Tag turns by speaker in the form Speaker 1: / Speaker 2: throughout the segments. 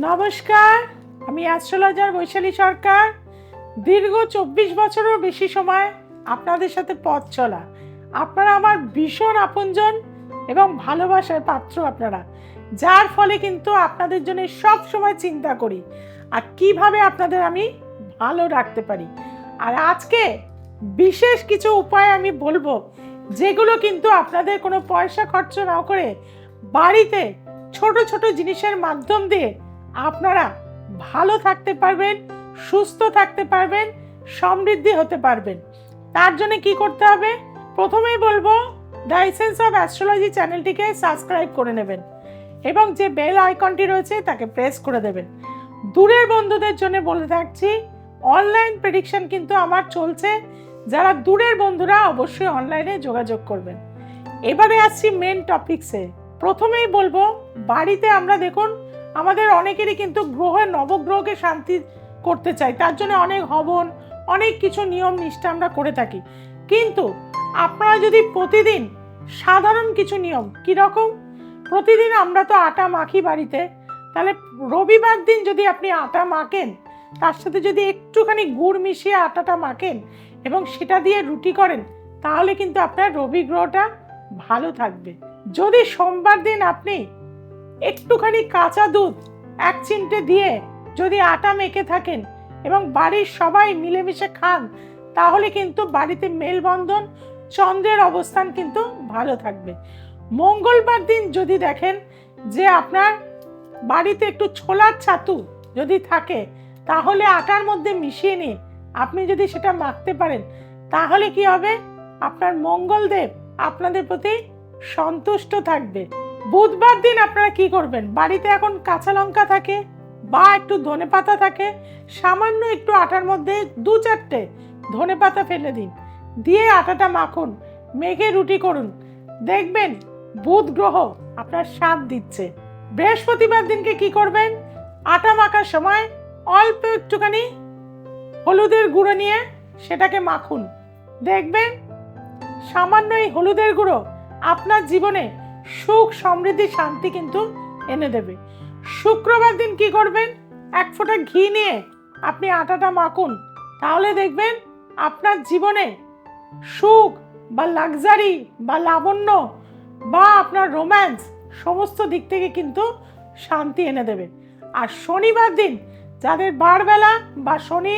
Speaker 1: নমস্কার, আমি অ্যাস্ট্রোলজার বৈশালী সরকার। দীর্ঘ 24 বছরেরও বেশি সময় আপনাদের সাথে পথ চলা। আপনারা আমার ভীষণ আপনজন এবং ভালোবাসার পাত্র আপনারা, যার ফলে কিন্তু আপনাদের জন্য সব সময় চিন্তা করি আর কিভাবে আপনাদের আমি ভালো রাখতে পারি। আর আজকে বিশেষ কিছু উপায় আমি বলবো, যেগুলো কিন্তু আপনাদের কোনো পয়সা খরচ না করে বাড়িতে ছোট ছোট জিনিসের মাধ্যম দিয়ে আপনারা ভালো থাকতে পারবেন, সুস্থ থাকতে পারবেন, সমৃদ্ধি হতে পারবেন। তার জন্য কি করতে হবে? প্রথমেই বলবো, দ্য এসেন্স অফ অ্যাস্ট্রোলজি চ্যানেলটিকে সাবস্ক্রাইব করে নেবেন এবং যে বেল আইকনটি রয়েছে তাকে প্রেস করে দেবেন। দূরের বন্ধুদের জন্য বলে থাকছি, অনলাইন প্রেডিকশন কিন্তু আমার চলছে। যারা দূরের বন্ধুরা অবশ্যই অনলাইনে যোগাযোগ করবেন। এবারে আসছি মেন টপিকসে। প্রথমেই বলবো, বাড়িতে আমরা দেখুন আমাদের অনেকেরই কিন্তু নবগ্রহকে শান্তি করতে চাই, তার জন্য অনেক হবন, অনেক কিছু নিয়ম নিষ্ঠা আমরা করে থাকি। কিন্তু আপনারা যদি প্রতিদিন সাধারণ কিছু নিয়ম, কীরকম? প্রতিদিন আমরা তো আটা মাখি বাড়িতে, তাহলে রবিবার দিন যদি আপনি আটা মাখেন, তার সাথে যদি একটুখানি গুড় মিশিয়ে আটাটা মাখেন এবং সেটা দিয়ে রুটি করেন, তাহলে কিন্তু আপনার রবি গ্রহটা ভালো থাকবে। যদি সোমবার দিন আপনি একটুখানি কাঁচা দুধ 1 চিমটে দিয়ে যদি আটা মেখে থাকেন এবং বাড়ির সবাই মিলেমিশে খান, তাহলে কিন্তু বাড়িতে মেলবন্ধন, চন্দ্রের অবস্থান কিন্তু ভালো থাকবে। মঙ্গলবার দিন যদি দেখেন যে আপনার বাড়িতে একটু ছোলার ছাতু যদি থাকে, তাহলে আটার মধ্যে মিশিয়ে নিয়ে আপনি যদি সেটা মাখতে পারেন, তাহলে কি হবে? আপনার মঙ্গলদেব আপনাদের প্রতি সন্তুষ্ট থাকবে। বুধবার দিন আপনারা কি করবেন? বাড়িতে এখন কাঁচা লঙ্কা থাকে বা একটু ধনেপাতা থাকে, সামান্য একটু আটার মধ্যে 2-4টে ধনেপাতা ফেলে দিন, দিয়ে আটাটা মাখুন, মেখে রুটি করুন, দেখবেন বুধ গ্রহ আপনার সাথ দিচ্ছে। বৃহস্পতিবার দিনকে কি করবেন? আটা মাখার সময় অল্প একটুখানি হলুদের গুঁড়ো নিয়ে সেটাকে মাখুন, দেখবেন সামান্য এই হলুদের গুঁড়ো আপনার জীবনে সুখ, সমৃদ্ধি, শান্তি কিন্তু এনে দেবে। শুক্রবার দিন কি করবেন? 1 ফোঁটা ঘি নিয়ে আপনি আটাটা মাখুন, তাহলে দেখবেন আপনার জীবনে সুখ বা লাক্সারি বা লাবণ্য বা আপনার রোম্যান্স সমস্ত দিক থেকে কিন্তু শান্তি এনে দেবে। আর শনিবার দিন যাদের বারবেলা বা শনি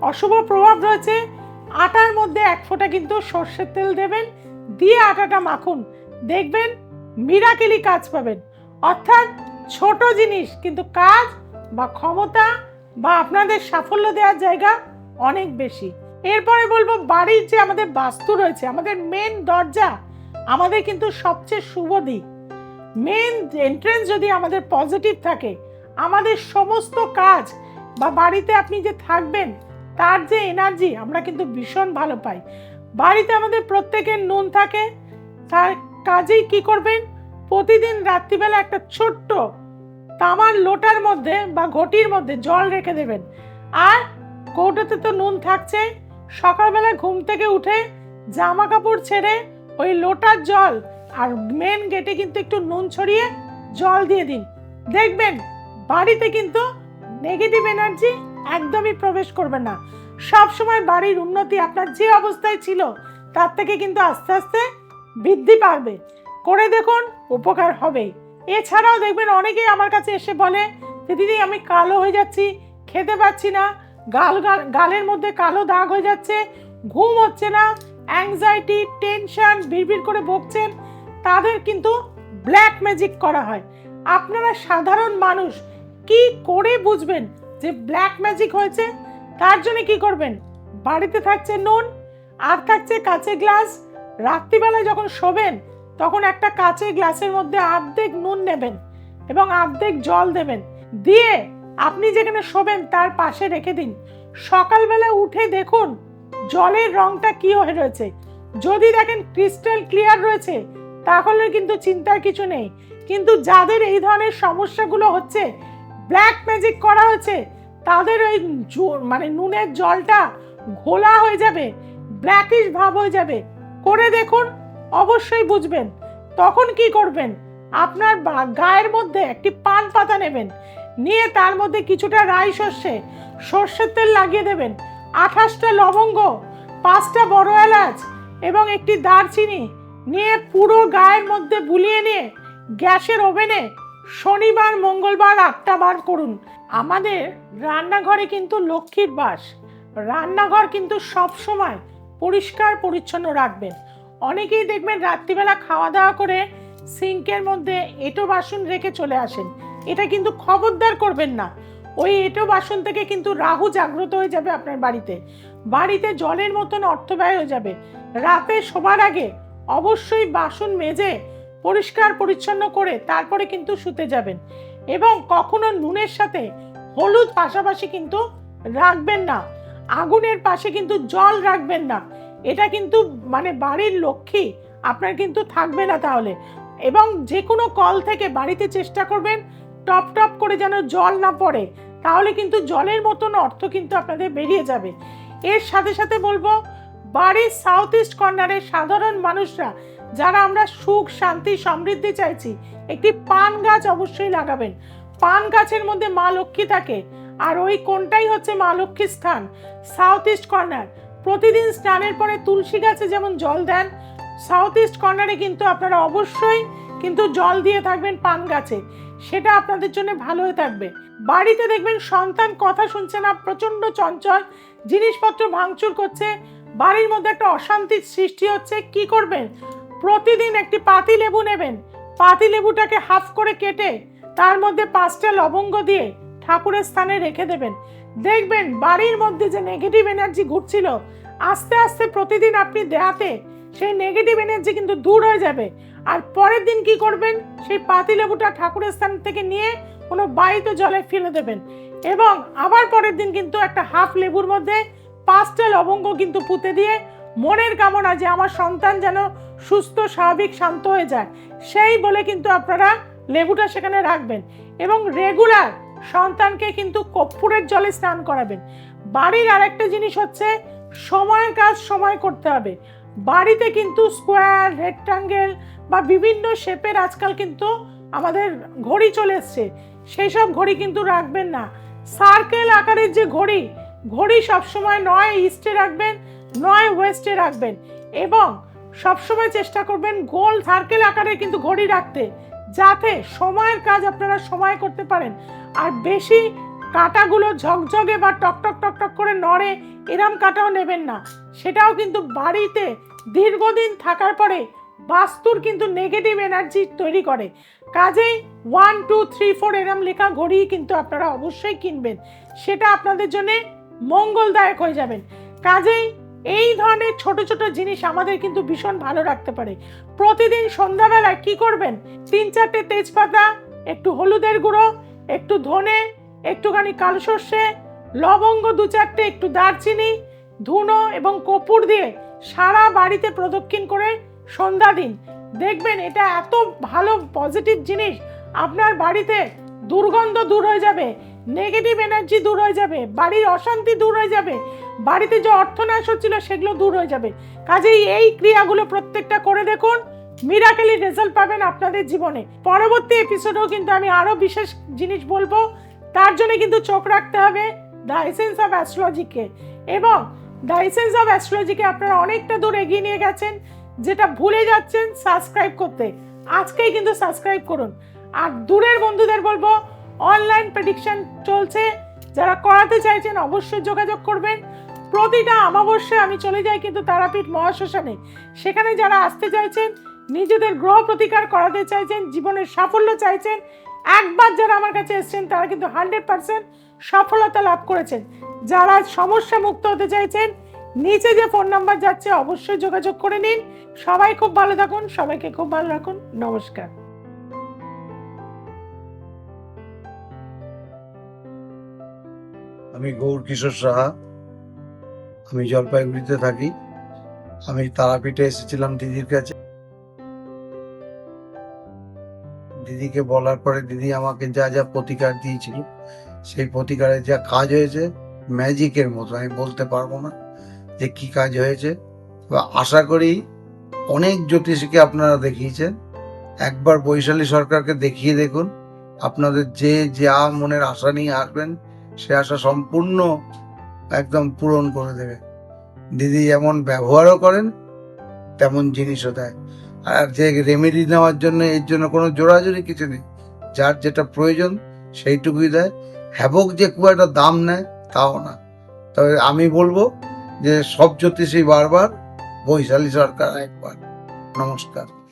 Speaker 1: অশুভ প্রভাব রয়েছে, আটার মধ্যে 1 ফোঁটা কিন্তু সর্ষের তেল দেবেন, দিয়ে আটাটা মাখুন, দেখবেন মিরাকেলি কাজ পাবেন। অর্থাৎ ছোট জিনিস কিন্তু কাজ বা ক্ষমতা বা আপনাদের সাফল্য দেওয়ার জায়গা অনেক বেশি। এরপরে বলবো, বাড়ির যে আমাদের বাস্তু রয়েছে, আমাদের মেন দরজা আমাদের কিন্তু সবচেয়ে শুভ দিক। মেন এন্ট্রেন্স যদি আমাদের পজিটিভ থাকে, আমাদের সমস্ত কাজ বা বাড়িতে আপনি যে থাকবেন তার যে এনার্জি আমরা কিন্তু ভীষণ ভালো পাই। বাড়িতে আমাদের প্রত্যেকের নুন থাকে, তার কাজেই কি করবেন? প্রতিদিন রাত্রিবেলা একটা ছোট্ট তামার লোটার মধ্যে বা ঘটির মধ্যে জল রেখে দেবেন। আর কৌটোতে তো নুন থাকছে, সকালবেলা ঘুম থেকে উঠে জামা কাপড় ছেড়ে ওই লোটার জল আর মেন গেটে কিন্তু একটু নুন ছড়িয়ে জল দিয়ে দিন, দেখবেন বাড়িতে কিন্তু নেগেটিভ এনার্জি একদমই প্রবেশ করবে না। সব সময় বাড়ির উন্নতি আপনার যে অবস্থায় ছিল তার থেকে কিন্তু আস্তে আস্তে বৃদ্ধি পাবে। করে দেখুন, উপকার হবেই। এছাড়াও দেখবেন অনেকেই আমার কাছে এসে বলে যে দিদি, আমি কালো হয়ে যাচ্ছি, খেতে পাচ্ছি না, গালের মধ্যে কালো দাগ হয়ে যাচ্ছে, ঘুম হচ্ছে না, অ্যাংজাইটি, টেনশন, বিড়বিড় করে বকছেন, তাদের কিন্তু ব্ল্যাক ম্যাজিক করা হয়। আপনারা সাধারণ মানুষ কি করে বুঝবেন যে ব্ল্যাক ম্যাজিক হয়েছে? তার জন্য কি করবেন? বাড়িতে থাকছে নুন আর থাকছে কাঁচের গ্লাস। রাত্রিবেলায় যখন শোবেন তখন একটা কাঁচের গ্লাসের মধ্যে অর্ধেক নুন নেবেন এবং অর্ধেক জল দেবেন, দিয়ে আপনি যেখানে শোবেন তার পাশে রেখে দিন। সকালবেলা উঠে দেখুন জলের রংটা কি হয়ে রয়েছে। যদি দেখেন ক্রিস্টাল ক্লিয়ার রয়েছে, তাহলে কিন্তু চিন্তার কিছু নেই। কিন্তু যাদের এই ধরনের সমস্যাগুলো হচ্ছে, ব্ল্যাক ম্যাজিক করা হচ্ছে, তাদের ওই নুনের জলটা ঘোলা হয়ে যাবে, ব্ল্যাকিশ ভাব হয়ে যাবে। করে দেখুন, অবশ্যই বুঝবেন। তখন কি করবেন? আপনার গায়ের মধ্যে একটি পান পাতা নেবেন নিয়ে তার মধ্যে কিছুটা রাই সর্ষের তেল লাগিয়ে দেবেন, 28টা লবঙ্গ, 5টা বড় এলাচ এবং একটি দারচিনি নিয়ে পুরো গায়ের মধ্যে বুলিয়ে নিয়ে গ্যাসের ওভেনে শনিবার মঙ্গলবার 8টা বার করুন। আমাদের রান্নাঘরে কিন্তু লক্ষ্মীর বাস, রান্নাঘর কিন্তু সব সময় পরিষ্কার পরিচ্ছন্ন রাখবেন। অনেকেই দেখবেন রাত্রিবেলা খাওয়া দাওয়া করে সিঙ্কের মধ্যে এঁটো বাসন রেখে চলে আসেন, এটা কিন্তু খবরদার করবেন না। ওই এঁটো বাসন থেকে কিন্তু রাহু জাগ্রত হয়ে যাবে আপনার বাড়িতে, বাড়িতে জলের মতন অর্থব্যয় হয়ে যাবে। রাতে শোবার আগে অবশ্যই বাসন মেজে পরিষ্কার পরিচ্ছন্ন করে তারপরে কিন্তু শুতে যাবেন। এবং কখনো নুনের সাথে হলুদ পাশাপাশি কিন্তু রাখবেন না, আগুনের পাশে কিন্তু জল রাখবেন না, এটা কিন্তু মানে বাড়ির লক্ষ্মী আপনার কিন্তু থাকবে না তাহলে। এবং যে কোনো কল থেকে বাড়িতে চেষ্টা করবেন টপ টপ করে যেন জল না পড়ে, তাহলে কিন্তু জলের মতন অর্থ কিন্তু আপনাদের বেরিয়ে যাবে। এর সাথে সাথে বলবো, বাড়ির সাউথ ইস্ট কর্নারের সাধারণ মানুষরা যারা আমরা সুখ শান্তি সমৃদ্ধি চাইছি, একটি পান গাছ অবশ্যই লাগাবেন। পান গাছের মধ্যে মা লক্ষ্মী থাকে, আর ওই কোনটাই হচ্ছে মা লক্ষ্মীর স্থান, সাউথ ইস্ট কর্নার। প্রতিদিন স্নানের পরে তুলসী গাছে যেমন জল দেন, সাউথ ইস্ট কর্নারে কিন্তু আপনারা অবশ্যই কিন্তু জল দিয়ে থাকবেন পান গাছে, সেটা আপনাদের জন্য ভালো হয়ে থাকবে। বাড়িতে দেখবেন সন্তান কথা শুনছে না, প্রচন্ড চঞ্চল, জিনিসপত্র ভাঙচুর করছে, বাড়ির মধ্যে একটা অশান্তির সৃষ্টি হচ্ছে, কি করবেন? প্রতিদিন একটি পাতি লেবু নেবেন, পাতি লেবুটাকে হাফ করে কেটে তার মধ্যে 5টা লবঙ্গ দিয়ে ঠাকুরের স্থানে রেখে দেবেন। দেখবেন বাড়ির মধ্যে যে নেগেটিভ এনার্জি ঘুরছিল, আস্তে আস্তে প্রতিদিন আপনি দেয়াতে সেই নেগেটিভ এনার্জি কিন্তু দূর হয়ে যাবে। আর পরের দিন কি করবেন, সেই পাতি লেবুটা ঠাকুরের স্থান থেকে নিয়ে কোনো বাড়িতে জলে ফেলে দেবেন, এবং আবার পরের দিন কিন্তু একটা হাফ লেবুর মধ্যে 5টা লবঙ্গ কিন্তু পুঁতে দিয়ে মনের কামনা যে আমার সন্তান যেন সুস্থ স্বাভাবিক শান্ত হয়ে যায়, সেই বলে কিন্তু আপনারা লেবুটা সেখানে রাখবেন। এবং রেগুলার সন্তানকে কিন্তু কর্পূরের জলে স্নান করাবেন। বাড়ির আরেকটা জিনিস হচ্ছে, সময়ের কাজ সময় করতে হবে। বাড়িতে কিন্তু স্কোয়ার, রেক্টাঙ্গেল বা বিভিন্ন শেপের আজকাল কিন্তু আমাদের ঘড়ি চলে এসছে, সেই সব ঘড়ি কিন্তু রাখবেন না। সার্কেল আকারের যে ঘড়ি, ঘড়ি সবসময় নয় ইস্টে রাখবেন, নয় ওয়েস্টে রাখবেন। এবং সবসময় চেষ্টা করবেন গোল সার্কেল আকারের কিন্তু ঘড়ি রাখতে, যাতে সময়ের কাজ আপনারা সময় করতে পারেন। আর বেশি কাঁটাগুলো ঝকঝকে বা টকটক টকটক করে নড়ে এরম কাঁটাও নেবেন না, সেটাও কিন্তু বাড়িতে দীর্ঘদিন থাকার পরে বাস্তুর কিন্তু নেগেটিভ এনার্জি তৈরি করে। কাজেই 1 2 3 4 এরম লেখা ঘড়ি কিন্তু আপনারা অবশ্যই কিনবেন, সেটা আপনাদের জন্য মঙ্গলদায়ক হয়ে যাবেন। কাজেই এই ধরনের ছোট ছোট জিনিস আমাদের কিন্তু ভীষণ ভালো রাখতে পারে। প্রতিদিন সন্ধ্যাবেলায় কি করবেন, 3-4টে তেজপাতা, একটু হলুদের গুঁড়ো, একটু ধনে, একটুখানি কালো সর্ষে, লবঙ্গ 2-4টে, একটু দারচিনি, ধুনো এবং কর্পূর দিয়ে সারা বাড়িতে প্রদক্ষিণ করে সন্ধ্যা দিন। দেখবেন এটা এত ভালো পজিটিভ জিনিস, আপনার বাড়িতে দুর্গন্ধ দূর হয়ে যাবে, নেগেটিভ এনার্জি দূর হয়ে যাবে, বাড়ির অশান্তি দূর হয়ে যাবে, বাড়িতে যে অর্থনাশ হচ্ছিল সেগুলো দূর হয়ে যাবে। কাজেই এই ক্রিয়াগুলো প্রত্যেকটা করে দেখুন, মিরাকেলি রেজাল্ট পাবেন আপনাদের জীবনে। পরবর্তী এপিসোডেও কিন্তু আমি আরো বিশেষ জিনিস বলবো, তার জন্য কিন্তু চোখ রাখতে হবে দ্য এসেন্স অফ অ্যাস্ট্রোলজিকে। এবং দ্য এসেন্স অফ অ্যাস্ট্রোলজিকে আপনারা অনেকটা দূর এগিয়ে নিয়ে গেছেন, যেটা ভুলে যাচ্ছেন সাবস্ক্রাইব করতে, আজকেই কিন্তু সাবস্ক্রাইব করুন। আর দূরের বন্ধুদের বলবো, অনলাইন প্রেডিকশন চলছে, যারা করাতে চাইছেন অবশ্যই যোগাযোগ করবেন। প্রতিটা অমাবস্যায় আমি চলে যাই কিন্তু তারাপীঠ মহাশ্মশানে, সেখানে যারা আসতে চাইছেন, নিজেদের গ্রহ প্রতিকার করাতে চাইছেন, জীবনের সাফল্য চাইছেন, একবার যারা আমার কাছে এসেছেন তারা কিন্তু 100% সফলতা লাভ করেছেন। যারা সমস্যা মুক্ত হতে চাইছেন, নিচে যে ফোন নাম্বার যাচ্ছে অবশ্যই যোগাযোগ করে নিন। সবাই খুব ভালো থাকুন, সবাইকে খুব ভালো রাখুন। নমস্কার।
Speaker 2: আমি গৌর কিশোর সাহা, আমি জলপাইগুড়িতে থাকি। আমি তারাপীঠে এসেছিলাম দিদির কাছে। দিদিকে বলার পরে দিদি আমাকে যা যা প্রতিকার দিয়েছিল, সেই প্রতিকারে যা কাজ হয়েছে ম্যাজিকের মতো, আমি বলতে পারবো না যে কি কাজ হয়েছে। আশা করি অনেক জ্যোতিষীকে আপনারা দেখিয়েছেন, একবার বৈশালী সরকারকে দেখিয়ে দেখুন, আপনাদের যে যা মনের আশা নিয়ে আসবেন সে আশা সম্পূর্ণ একদম পূরণ করে দেবে। দিদি যেমন ব্যবহারও করেন তেমন জিনিসও দেয়। আর যে রেমেডি নেওয়ার জন্য এর জন্য কোনো জোরাজুরি কিছু নেই, যার যেটা প্রয়োজন সেইটুকুই দেয়। হ্যাবক যে খুব একটা দাম নেয় তাও না। তবে আমি বলবো যে সব জ্যোতিষী বারবার, বৈশালী সরকার একবার। নমস্কার।